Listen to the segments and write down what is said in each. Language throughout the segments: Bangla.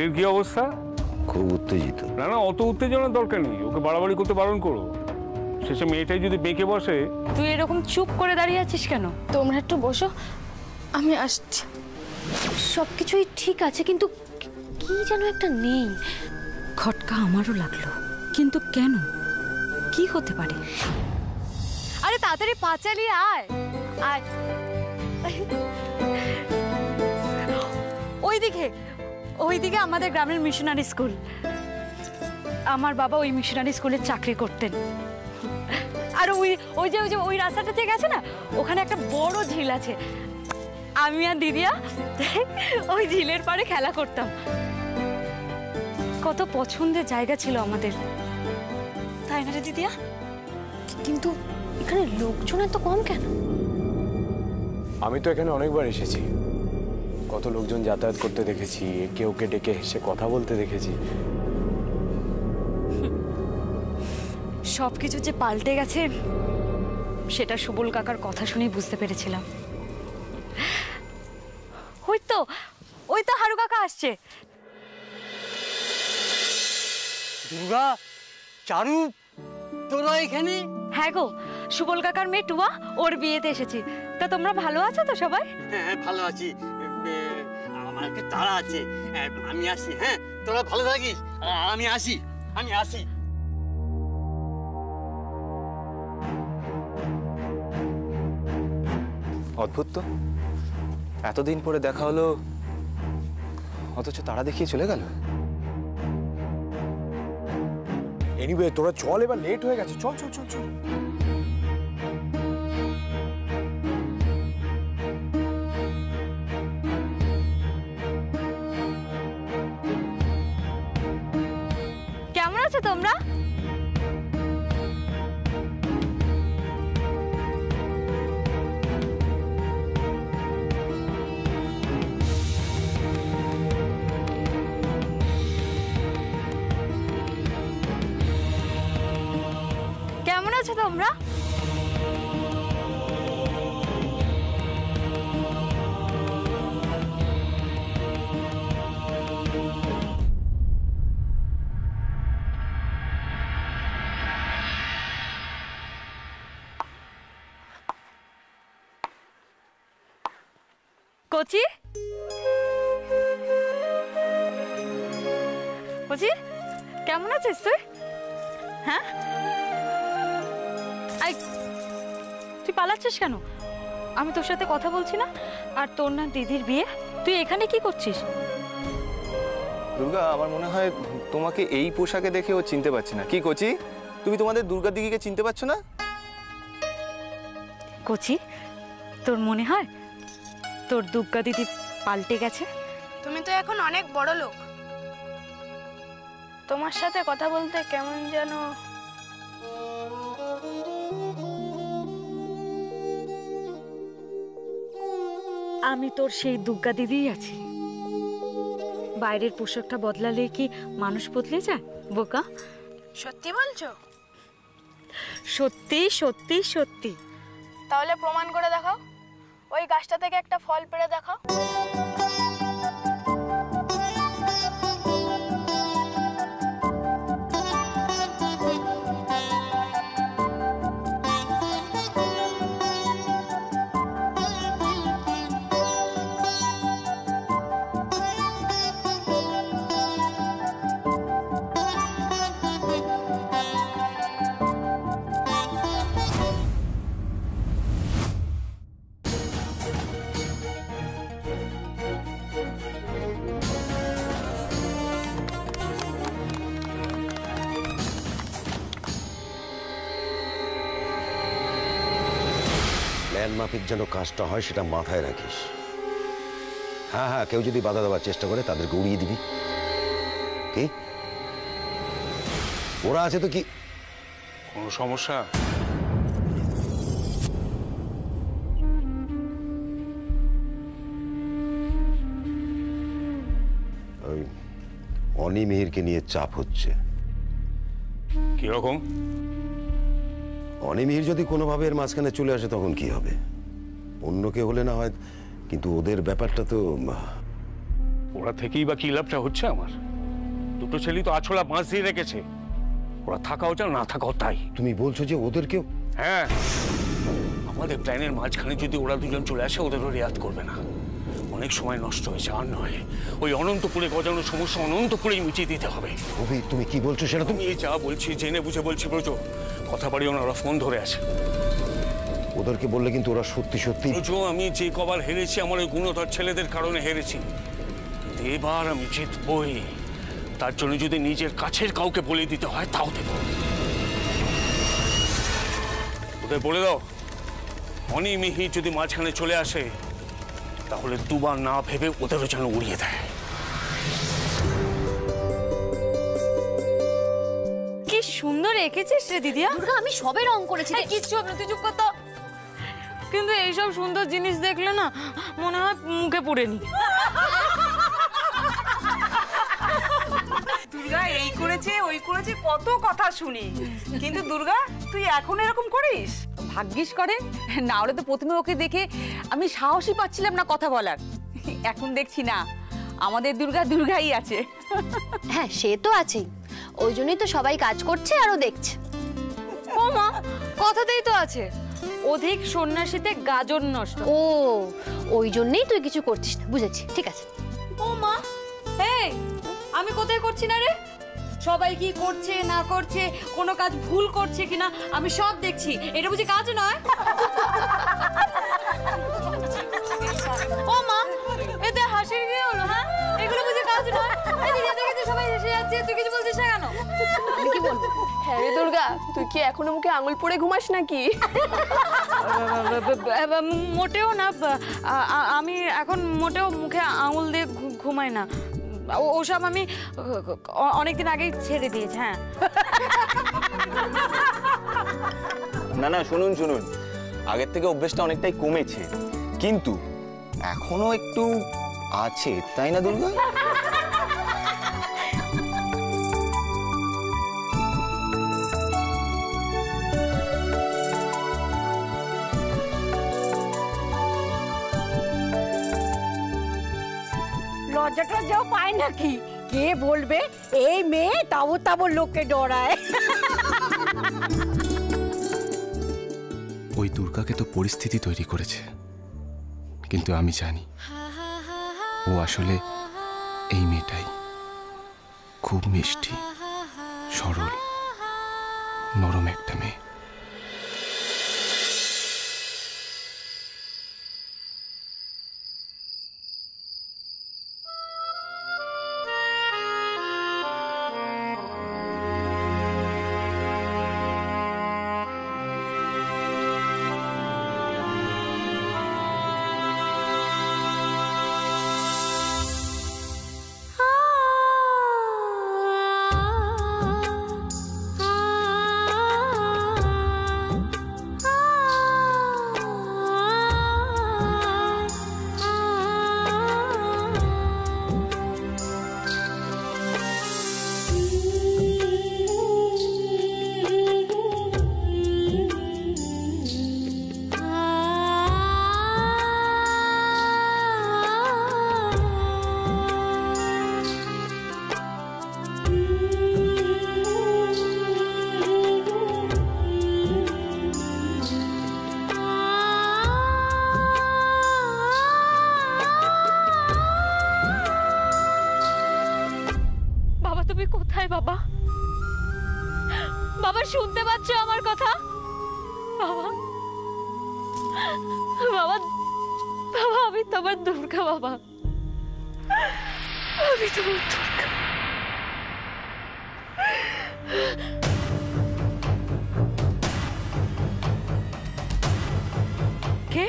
মেয়েটির কি অবস্থা? খুব উত্তেজিত। না না, অত উত্তেজনার দরকার নেই, ওকে বাড়াবাড়ি করতে বারণ করো। শেষে মেয়েটাই যদি বেঁকে বসে। তুই এরকম চুপ করে দাঁড়িয়ে আছিস কেন? তোমরা একটু বসো, আমি আসছি। সবকিছুই ঠিক আছে, কিন্তু কি যেন একটা নেই। খটকা আমারও লাগলো, কিন্তু কেন? কি হতে পারে? আরে তাড়াতাড়ি পা চালিয়ে আয় আয়। ওইদিকে আমাদের গ্রামের মিশনারি স্কুল। আমার বাবা ওই মিশনারি স্কুলে চাকরি করতেন। আর ওই রাস্তাটা থেকে গেছে না, ওখানে একটা বড় ঝিল আছে। আমি আর দিদিয়া ওই ঝিলের পাড়ে খেলা করতাম। কত পছন্দের জায়গা ছিল আমাদের, তাই না রে দিদিয়া? কিন্তু এখানে লোকজন এত কম কেন? আমি তো এখানে অনেকবার এসেছি, কত লোকজন যাতায়াত করতে দেখেছি, একে ওকে ডেকে হেসে কথা বলতে দেখেছি। সবকিছু যে পাল্টে গেছে সেটা সুবল কাকার কথা শুনেই বুঝতে পেরেছিলাম। ওই তো হারু কাকা আসছে। দুর্গা, চারু, তোরা এখানে? হ্যাঁ গো, সুবল কাকার মেয়ে টুয়া, ওর বিয়েতে এসেছি। তা তোমরা ভালো আছো তো সবাই? হ্যাঁ ভালো আছি, আমার একটু তাড়া আছে, আমি আসি। হ্যাঁ তোরা ভালো থাকিস, আমি আসি। অদ্ভুত তো, এতদিন পরে দেখা হলো, অথচ তারা দেখিয়ে চলে গেল। এনিওয়ে তোরা চল, এবার লেট হয়ে গেছে, চল চল চল চল। কেমন আছো তোমরা? কেমন আছো তোমরা? কচি, কেমন আছিস তুই? হ্যাঁ, তুই পালাচ্ছিস কেন? আমি তোর সাথে কথা বলছি না? আর তোর না দিদির বিয়ে, তুই এখানে কি করছিস? দুর্গা, আমার মনে হয় তোমাকে এই পোশাকে দেখে ও চিনতে পারছে না। কি কচি, তুমি তোমাদের দুর্গা দিদিকে চিনতে পারছো না? কচি, তোর মনে হয় তোর দুর্গা দিদি পাল্টে গেছে? তুমি তো এখন অনেক বড় লোক, তোমার সাথে কথা বলতে কেমন যেন। আমি তোর সেই দুর্গা দিদিই আছি। বাইরের পোশাকটা বদলালে কি মানুষ বদলে যায় বোকা? সত্যি বলছো? সত্যি সত্যি সত্যি। তাহলে প্রমাণ করে দেখাও, ওই গাছটা থেকে একটা ফল পেড়ে দেখাও। প্ল্যান মাফিক যেন কাজটা হয় সেটা মাথায় রাখিস। হ্যাঁ হ্যাঁ, কেউ যদি বাধা দেওয়ার চেষ্টা করে তাদেরকে উড়িয়ে দিবি। কি ওরা আছে তো কি কোনো সমস্যা? ওই অনিমিহিরকে নিয়ে চাপ হচ্ছে। কিরকম? অনিমিহির যদি কোনোভাবে এর মাঝখানে চলে আসে তখন কি হবে? অন্য কেউ হলে না হয়, কিন্তু ওদের ব্যাপারটা তো ওরা থেকেই বা কি লাভটা হচ্ছে আমার? দুটো ছেলেই তো আছলা বাঁশ দিয়ে রেখেছে, ওরা থাকাও চাও না থাকাও তাই। তুমি বলছো যে ওদেরকেও? হ্যাঁ, আমাদের প্ল্যানের মাঝখানে যদি ওরা দুজন চলে আসে, ওদেরও রেয়াত করবে না। অনেক সময় নষ্ট হয়েছে, আর নয়। ওই অনন্তপুরে গজানো সমস্যা অনন্তপুরেই মিটিয়ে দিতে হবে। তুমি কি বলছো সেটা তুমি? তুমি যা বলছি জেনে বুঝে বলছি ব্রজ, কথা বাড়িও না, ওরা ফোন ধরে আছে। ওদেরকে বললে কিন্তু ওরা সত্যি সত্যি। ব্রজ, আমি যে কবার হেরেছি আমার ওই গুণধর ছেলেদের কারণে হেরেছি, কিন্তু এবার আমি জিতবই। তার জন্য যদি নিজের কাছের কাউকে বলে দিতে হয় তাও দেব। ওদের বলে দাও, অনিমিহি যদি মাঝখানে চলে আসে তাহলে দুবার না ভেবে ওদেরও যেন উড়িয়ে দেয়। কি সুন্দর এঁকেছিস রে দিদিয়া। দুর্গা, আমি সবে রং করেছি। কিচ্ছু হবে না, তুই চুপ কর তো। কিন্তু এইসব সুন্দর জিনিস দেখলে না মনে হয় মুখে পুড়ে নি। দুর্গা এই করেছে ওই করেছে কত কথা শুনি, কিন্তু দুর্গা তুই এখন এরকম করিস? ভাগ্যিস করে, না হলে তো প্রথমে ওকে দেখে আমি সাহসই পাচ্ছিলাম না কথা বলার। এখন দেখছি না, আমাদের দুর্গা দুর্গাই আছে। হ্যাঁ, সে তো আছেই, ওই জন্যই তো সবাই কাজ করছে আরও দেখছে। ও মা, কথাতেই তো আছে, অধিক সন্ন্যাসীতে গাজন নষ্ট। ও, ওই জন্যই তুই কিছু করছিস না, বুঝেছি, ঠিক আছে। ও মা, এই আমি কোথায় করছি না রে? সবাই কি করছে না করছে, কোনো কাজ ভুল করছে কিনা আমি সব দেখছি। এটা বুঝি কাজ নয়? ও মা, এতে হাসির কি হলো? হ্যাঁ, এগুলো বুঝি কাজ নয়? এদিকে দেখেছি সবাই হেসে যাচ্ছে, তুই কিছু বলছিস না কেন? আমি কি বলবো? হ্যাঁ রে দুর্গা, তুই কি এখনো মুখে আঙুল পড়ে ঘুমাস নাকি? মোটেও না, আমি এখন মোটেও মুখে আঙুল দিয়ে ঘুমাই না। ওসব আমি অনেকদিন আগেই ছেড়ে দিয়েছি। হ্যাঁ, না না, শুনুন শুনুন, আগের থেকে অভ্যেসটা অনেকটাই কমেছে, কিন্তু এখনো একটু আছে, তাই না দুর্গা? লজ্জাটা যাও পায় নাকি? কে বলবে এই মেয়ে তাবো তাবো লোককে ডরায়? ওই দুর্গাকে তো পরিস্থিতি তৈরি করেছে, কিন্তু আমি জানি ও আসলে এই মেয়েটাই, খুব মিষ্টি, সরল, নরম একটা মেয়ে। বাবা, বাবা শুনতে পাচ্ছ আমার কথা? বাবা, বাবা, বাবা, আমি তোমার দুর্গা। বাবা, আমি তোমার দুর্গা। কে?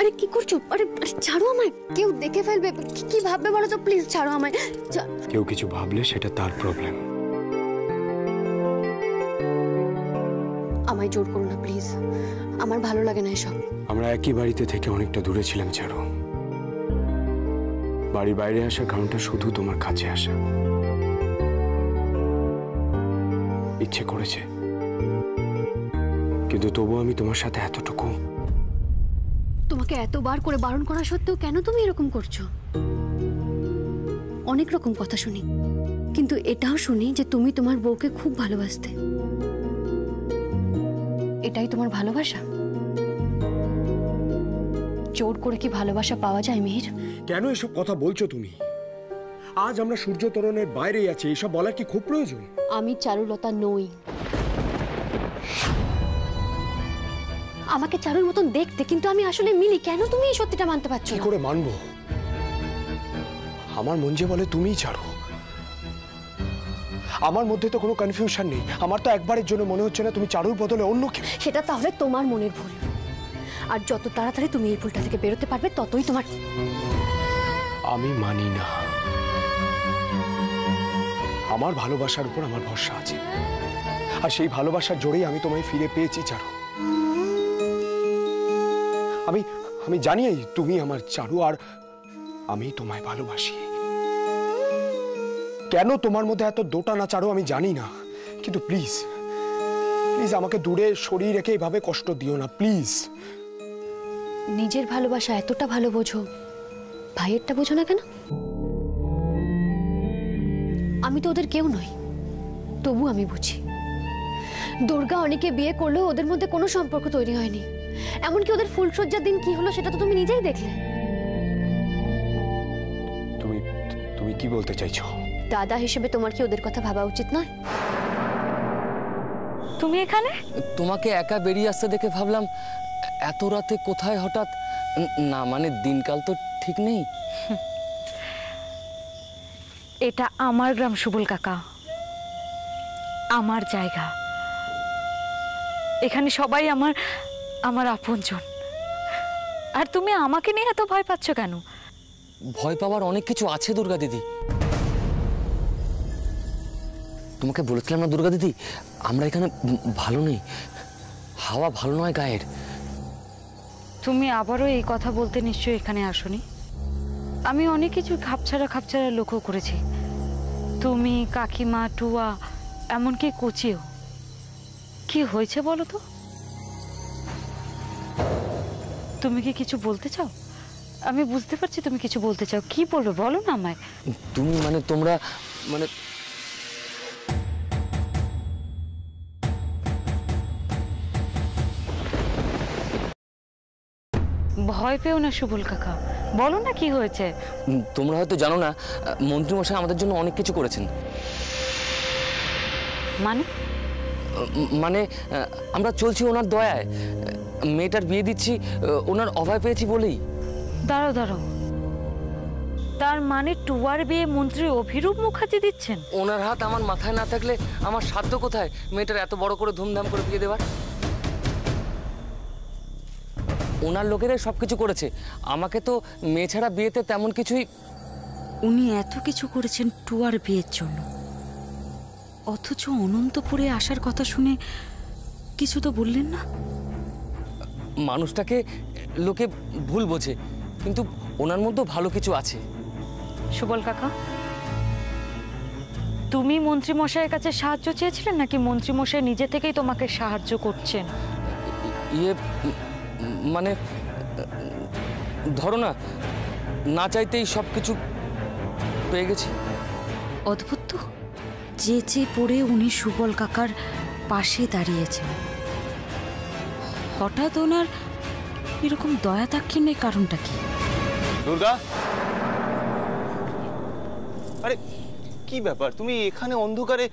আরে কি করছো? আরে ছাড়ো আমায়, কেউ দেখে ফেলবে, কি ভাববে বলো তো? প্লিজ ছাড়ো আমায়। কেউ কিছু ভাবলে সেটা তার প্রবলেম। আমায় জোর করো না প্লিজ, আমার ভালো লাগে না এসব। আমরা একই বাড়িতে থেকে অনেকটা দূরে ছিলাম ছাড়ো। বাড়ির বাইরে আসার কারণটা শুধু তোমার কাছে আসা। ইচ্ছে করেছে কিন্তু তবু আমি তোমার সাথে এতটুকু। তোমাকে এতবার করে বারণ করা সত্ত্বেও কেন তুমি এরকম করছো? অনেক রকম কথা শুনি, কিন্তু এটাও শুনি যে তুমি তোমার বউকে খুব ভালোবাসতে। এটাই তোমার ভালোবাসা? জোর করে কি ভালোবাসা পাওয়া যায় মিহির? কেন এসব কথা বলছো তুমি? আজ আমরা সূর্য তরণের বাইরেই আছি, এসব বলার কি খুব প্রয়োজন? আমি চারুলতা নই। আমাকে চারুর মতন দেখতে, কিন্তু আমি আসলে মিলি। কেন তুমি এই সত্যিটা মানতে পারছো কি না? করে মানবো? আমার মন যে বলে তুমিই চারু। আমার মধ্যে তো কোনো কনফিউশন নেই। আমার তো একবারের জন্য মনে হচ্ছে না তুমি চারুর বদলে অন্য কেউ। সেটা তাহলে তোমার মনের ভুল। আর যত তাড়াতাড়ি তুমি এই ভুলটা থেকে বেরোতে পারবে ততই তোমার। আমি মানি না। আমার ভালোবাসার উপর আমার ভরসা আছে, আর সেই ভালোবাসার জোরেই আমি তোমায় ফিরে পেয়েছি চারু। আমি জানি তুমি আমার চারু, আর আমি তোমায় ভালোবাসি। কেন তোমার মধ্যে এত দোটানা চারু আমি জানি না, কিন্তু প্লিজ প্লিজ আমাকে দূরে সরিয়ে রেখে এভাবে কষ্ট দিও না, প্লিজ। নিজের ভালোবাসা এতটা ভালো বোঝো, ভাইয়েরটা বোঝো না কেন? আমি তো ওদের কেউ নই, তবু আমি বুঝি। দুর্গা অনেকে বিয়ে করলেও ওদের মধ্যে কোনো সম্পর্ক তৈরি হয়নি। এমনকি ওদের ফুলসজ্জার দিন কি হলো সেটা তো তুমি নিজেই দেখলে। তুমি কি বলতে চাইছো? দাদা হিসেবে তোমার কি ওদের কথা ভাবা উচিত নয়? তুমি এখানে? তোমাকে একা বেরিয়ে আসতে দেখে ভাবলাম এত রাতে কোথায় হঠাৎ। না মানে দিনকাল তো ঠিক নেই। এটা আমার গ্রাম সুবল কাকা, আমার জায়গা। এখানে সবাই আমার আপনজন। আর তুমি আমাকে নিয়ে এত ভয় পাচ্ছ কেন? ভয় পাওয়ার অনেক কিছু আছে দুর্গা দিদি। তোমাকে বলেছিলাম না দুর্গা দিদি, আমরা এখানে ভালো নেই, হাওয়া ভালো নয় গায়ের। তুমি আবারও এই কথা বলতে নিশ্চয়ই এখানে আসোনি। আমি অনেক কিছু খাপছাড়া লক্ষ্য করেছি। তুমি, কাকিমা, টুয়া, এমনকি কোচিও। কি হয়েছে বলো তো? তুমি কি কিছু বলতে চাও? আমি বুঝতে পারছি তুমি কিছু বলতে চাও। কি বলবে বলো না আমায়। তুমি মানে তোমরা মানে ভয় পেও না সুবল কাকা, বলো না কি হয়েছে। তোমরা হয়তো জানো না, মন্ত্রীমশাই আমাদের জন্য অনেক কিছু করেছেন। মানে আমরা চলছি ওনার দয়ায়। মেয়েটার বিয়ে দিচ্ছি ওনার অভয় পেয়েছি বলেই। দাঁড়াও, তার মানে টুয়ার বিয়ে মন্ত্রী অভিরূপ মুখার্জি দিচ্ছেন? ওনার হাত আমার মাথায় না থাকলে আমার সাধ্য কোথায় মেয়েটার এত বড় করে ধুমধাম করে বিয়ে দেওয়ার? ওনার লোকেরাই সবকিছু করেছে, আমাকে তো মেয়ে ছাড়া বিয়েতে তেমন কিছুই। উনি এত কিছু করেছেন টুয়ার বিয়ের জন্য, অথচ অনন্তপুরে আসার কথা শুনে কিছু তো বললেন না। মানুষটাকে লোকে ভুল বোঝে, কিন্তু ওনার মধ্যে ভালো কিছু আছে। সুবল কাকা, তুমি মন্ত্রী মশাইয়ের কাছে সাহায্য চেয়েছিলেন নাকি মন্ত্রী মশাই নিজে থেকেই তোমাকে সাহায্য করছেন? মানে ধরো না চাইতেই সবকিছু পেয়ে গেছি। অদ্ভুত তো, চেয়ে পড়ে উনি সুবল কাকার পাশে দাঁড়িয়েছেন, হঠাৎ ওনার এরকম দয়া দাক্ষিণ্যের কারণটা কি? দুর্গা, আরে কি ব্যাপার? তুমি এখানে অন্ধকারে,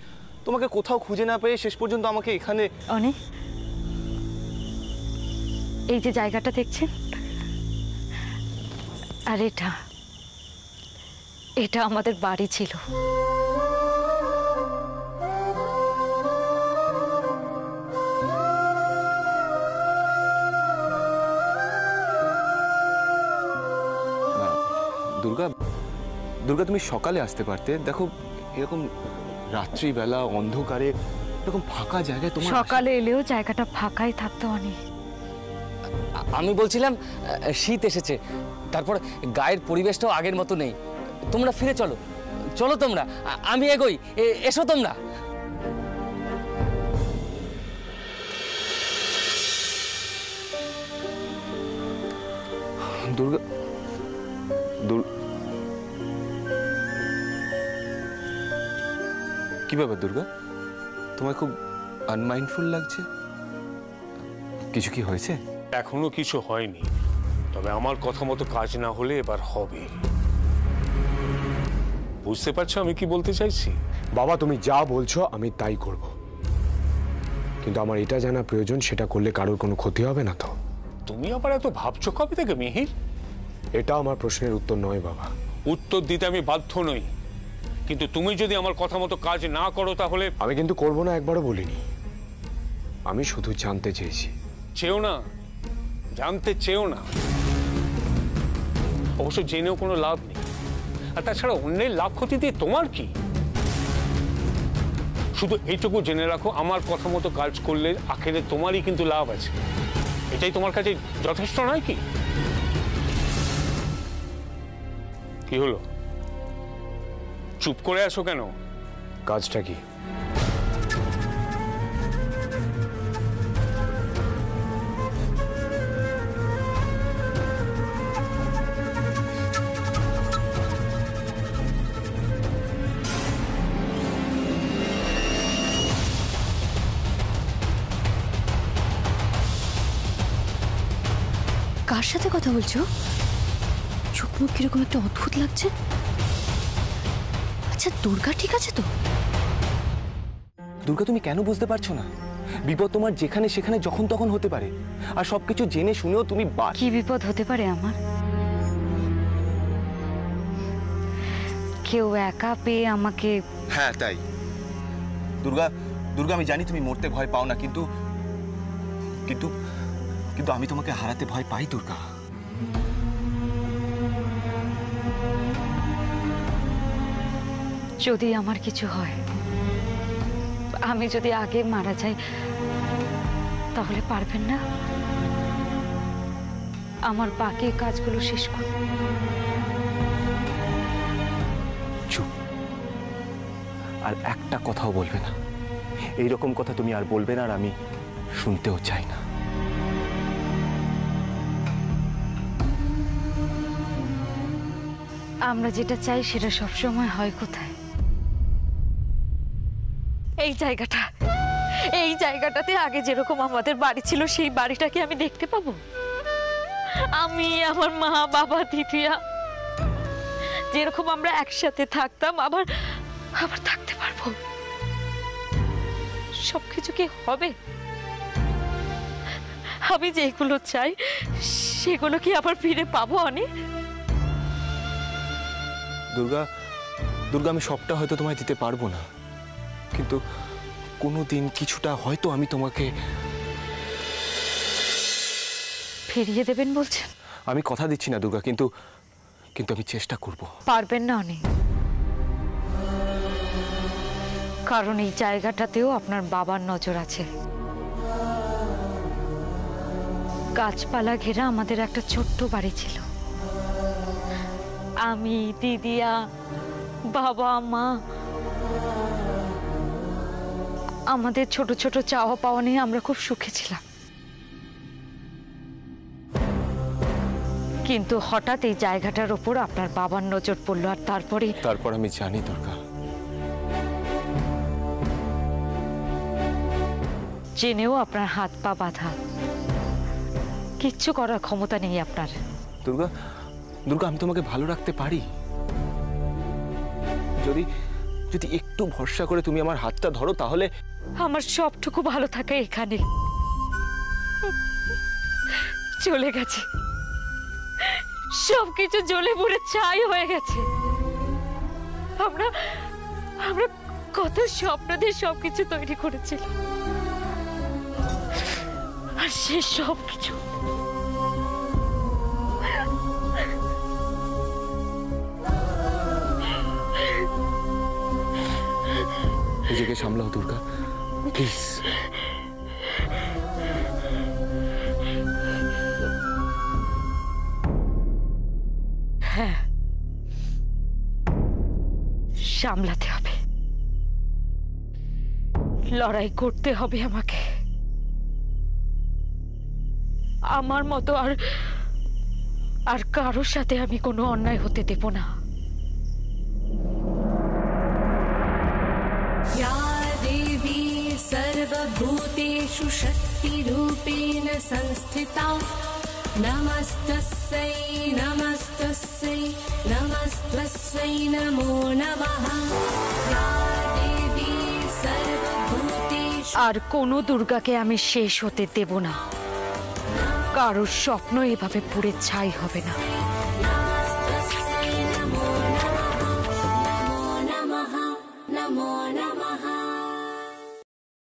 তোমাকে কোথাও খুঁজে না পেয়ে শেষ পর্যন্ত আমাকে এখানে। অনেক, এই যে জায়গাটা দেখছেন, আর এটা আমাদের বাড়ি ছিল। দুর্গা, তুমি সকালে আসতে পারতে। দেখো এরকম রাত্রিবেলা অন্ধকারে এরকম ফাঁকা জায়গায় তোমার। সকালে এলেও জায়গাটা ফাঁকাই থাকতো অনেক। আমি বলছিলাম শীত এসেছে, তারপর গায়ের পরিবেশটাও আগের মতো নেই। তোমরা ফিরে চলো, তোমরা, আমি এগোই, এসো তোমরা। দুর্গা কি ব্যাপার দুর্গা, তোমায় খুব আনমাইন্ডফুল লাগছে। কিছু কি হয়েছে? এখনো কিছু হয়নি, তবে আমার কথা মতো কাজ না হলে এবার হবে। বুঝতে পারছো আমি কি বলতে চাইছি? বাবা তুমি যা বলছো আমি তাই করব, কিন্তু আমার এটা জানা প্রয়োজন সেটা করলে কারোর কোনো ক্ষতি হবে না তো? তুমি আবার এত ভাবছো কবে থেকে মিহির? এটা আমার প্রশ্নের উত্তর নয় বাবা। উত্তর দিতে আমি বাধ্য নই, কিন্তু তুমি যদি আমার কথা মতো কাজ না করো তাহলে। আমি কিন্তু করবো না একবারও বলিনি, আমি শুধু জানতে চেয়েছি। চেও না, জানতে চেও না, অবশ্য জেনেও কোনো লাভ নেই। আর তাছাড়া অন্যের লাভ ক্ষতি দিয়ে তোমার কি? শুধু এইটুকু জেনে রাখো, আমার কথা মতো কাজ করলে আখেরে তোমারই কিন্তু লাভ আছে। এটাই তোমার কাছে যথেষ্ট নয় কি? কি হলো, চুপ করে আছো কেন? কাজটা কি? কার সাথে কথা বলছো? চোখ মুখ কিরকম একটা অদ্ভুত লাগছে। আচ্ছা দুর্গা ঠিক আছে তো? দুর্গা তুমি কেন বুঝতে পারছো না? বিপদ তোমার যেখানে সেখানে যখন তখন হতে পারে, আর সবকিছু জেনে শুনেও তুমি কি বিপদ হতে পারে আমার? কেউ একা পেয়ে আমাকে। হ্যাঁ তাই। দুর্গা দুর্গা আমি জানি তুমি মরতে ভয় পাও না, কিন্তু কিন্তু কিন্তু আমি তোমাকে হারাতে ভয় পাই দুর্গা। যদি আমার কিছু হয়, আমি যদি আগে মারা যাই, তাহলে পারবেন না আমার বাকি কাজগুলো শেষ করুন? চুপ, আর একটা কথাও বলবে না। এইরকম কথা তুমি আর বলবে না, আর আমি শুনতেও চাই না। আমরা যেটা চাই সেটা সবসময় হয় কোথায়? এই জায়গাটা, এই জায়গাটাতে আগে যেরকম আমাদের বাড়ি ছিল সেই বাড়িটাকে আমি দেখতে পাবো। আমি, আমার মা, বাবা, দিদিয়া যেরকম আমরা একসাথে থাকতাম আবার আবার থাকতে পারবো। সবকিছু কি হবে? আমি যেগুলো চাই সেগুলো কি আবার ফিরে পাবো? অনেক দুর্গা দুর্গা আমি সবটা হয়তো তোমায় দিতে পারবো না, কিন্তু কোনোদিন কিছুটা হয়তো আমি তোমাকে ফিরিয়ে দেবেন বলছেন? আমি কথা দিচ্ছি না দুর্গা, কিন্তু কিন্তু আমি চেষ্টা করব। পারবেন না অনেক, কারণ এই জায়গাটাতেও আপনার বাবার নজর আছে। গাছপালা ঘেরা আমাদের একটা ছোট্ট বাড়ি ছিল। আমি, দিদিয়া, বাবা, মা, আমাদের ছোট ছোট চাওয়া পাওয়া নিয়ে আমরা খুব সুখে ছিলাম। কিন্তু হঠাৎ এই জায়গাটার উপর আপনার বাবার নজর পড়লো, আর তারপর আমি জানি দুর্গা, জেনেও আপনার হাত পা বাঁধা, কিচ্ছু করার ক্ষমতা নেই আপনার। দুর্গা দুর্গা আমি তোমাকে ভালো রাখতে পারি, যদি যদি একটু ভরসা করে তুমি আমার হাতটা ধরো, তাহলে আমার সবটুকু ভালো থাকে এখানে চলে গেছে। সবকিছু জ্বলে পুড়ে ছাই হয়ে গেছে। আমরা আমরা কত স্বপ্ন দিয়ে সবকিছু তৈরি করেছিলাম, আর সে সবকিছু নিজেকে সামলাও দুর্গা, প্লিজ। হ্যাঁ, সামলাতে হবে, লড়াই করতে হবে আমাকে। আমার মতো আর কারোর সাথে আমি কোনো অন্যায় হতে দেব না। या देवी सर्वभूतेषु शक्तिरूपेण संस्थिता नमस्तस्यै नमस्तस्यै नमस्तस्यै नमो नमः या देवी सर्वभूतेषु। আর কোনো দুর্গাকে আমি শেষ হতে দেব না, কারোর স্বপ্ন এভাবে পুড়ে ছাই হবে না।